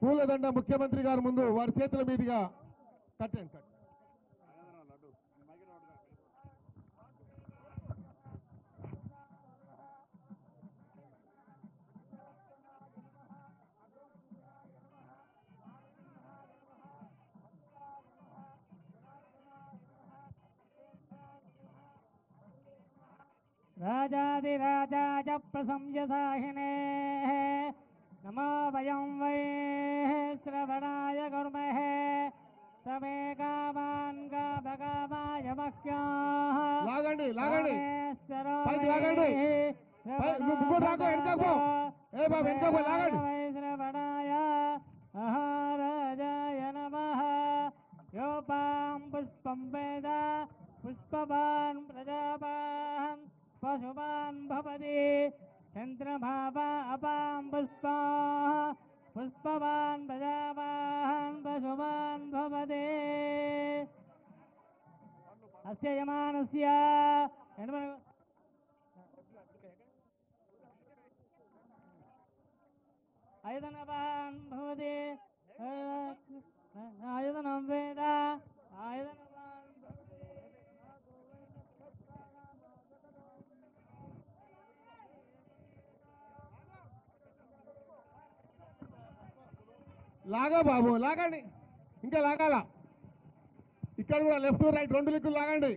పూలదండ ముఖ్యమంత్రి గారి ముందు వారి చేతుల మీదుగా కట్టండి. राजाधिराजाय प्रशंससाहिने नमो वयं वै श्रवणाय कुर्महे समे कामान् कामकामाय मह्याः లాగండి పైకి లాగండి ముగ్గురు రాకో వెనకకు ఏ బాబు వెనకకు లాగండి श्रवणाय महाराजाय नमः योपां पुष्पं वेद पुष्पवान् प्रजावान् पशुवान् भवति चन्द्रभावा अपां पुष्पवान् प्रजावान् पशुवान् भवति अस्य यमानस्य आयतनवान् भवति आयतनं वेद आयतनवान् లాగా బాబు లాగండి ఇంకా లాగాల ఇక్కడ కూడా లెఫ్ట్ రైట్ రెండు దిక్కులు లాగండి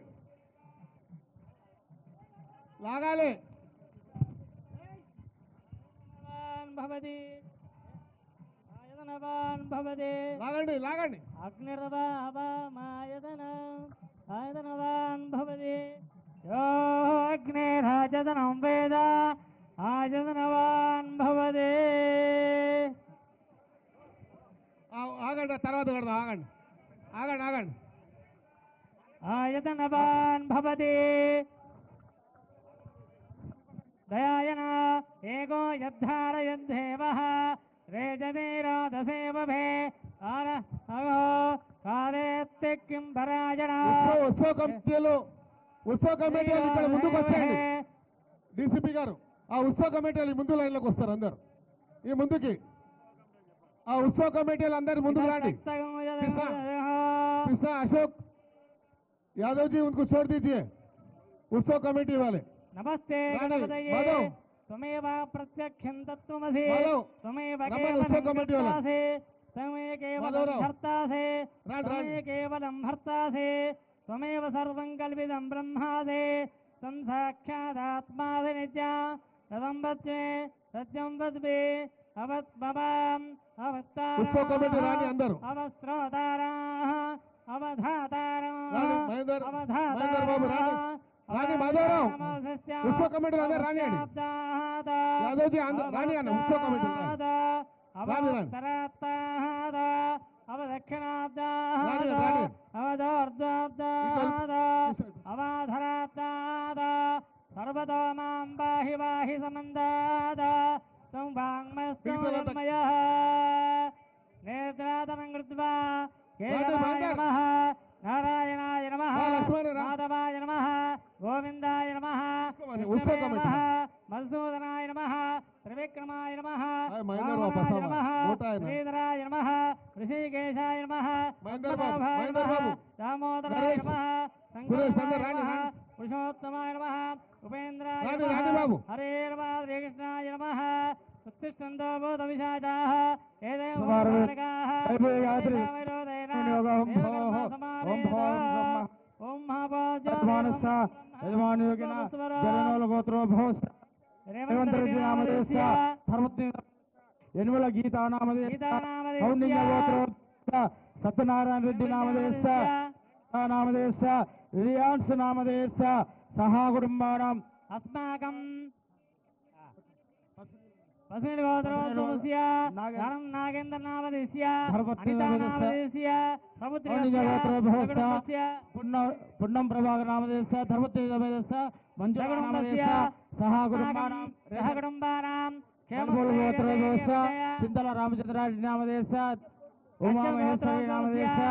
లాగాలి భవతి ఆయతనవాన్ భవతి లాగండి ఆయతనవాన్ భవతి యో అగ్నిరాజతనం వేద ఆయతనవాన్ భవతి ఆగండి తర్వాత కడదాం ఆగండి ఆయతనవాన్ భవతి దయాయన ఏకో యద్ధారయద్ధేవః రేజనీరో దసేవభే కాలేత్తి కిం పరాజన ఉత్సవ కమిటీ ఇక్కడ ముందుకు వచ్చేయండి డీసీపీ గారు ఆ ఉత్సవ కమిటీ ముందు లైన్లోకి వస్తారు అందరు ఈ ముందుకి ఆ ఉత్సవ కమిటీలు అందరు ముందుకు రండి कृष्णा अशोक यादव जी उनको छोड़ दीजिए उत्सव कमेटी वाले नमस्ते त्वमेव प्रत्यक्षं तत्त्वमसि त्वमेव केवलं भर्तासि त्वमेव सर्वं कल्पितं ब्रह्मासि संसाक्षादात्मासि नित्या तदं वच्मे सत्यं वद्मे अवत्मवाम् अवस्ताराः अवस्त्रोताराः अवधाताराः రాణి మాధవరావు ఉత్సవ కమిటీలు అందరూ రాని యాదవ్జీ రాని అన్న ఉత్సవ కమిటీలు అవధరాబ్దాద సర్వతో మాం బాహి బాహి సమందాద సంవాంగ్మయ నేత్రాదనం కృత్వా కేశవాయ నమః నారాయణాయ నమః మాధవాయ నమః గోవిందాయ నమః మధుసూదనాయ నమః త్రివిక్రమాయ నమః శ్రీధరాయ నమః ఋషికేశాయ నమః దామోదరాయ నమః సంగమాయ నమః పురుషోత్తమాయ నమః ఉపేంద్రాయ నమః హరే నమః శ్రీకృష్ణాయ నమః उत्तिष्ठन्तो भूतविशाचाः एतेन यनमल गीता सत्यनारायण रेड्डी नामधेयश्च नामधेयश्च रियांश नामधेयश्च सहा कुटुम्बानां अस्माकं पश्चिम गोत्रोस्य धर्म नागेन्द्र नामधेयस्य अनिता नामधेयस्य समुद्रस्य पुण्यम प्रभाकर नामधेयस्य धर्मतेज नामधेयस्य मंजुला नामधेयस्य सहा कुटुम्बानां गोत्रोस्य चिंतल रामचंद्र रेड्डी नामधेयस्य उमा महेश्वरी नामधेयस्य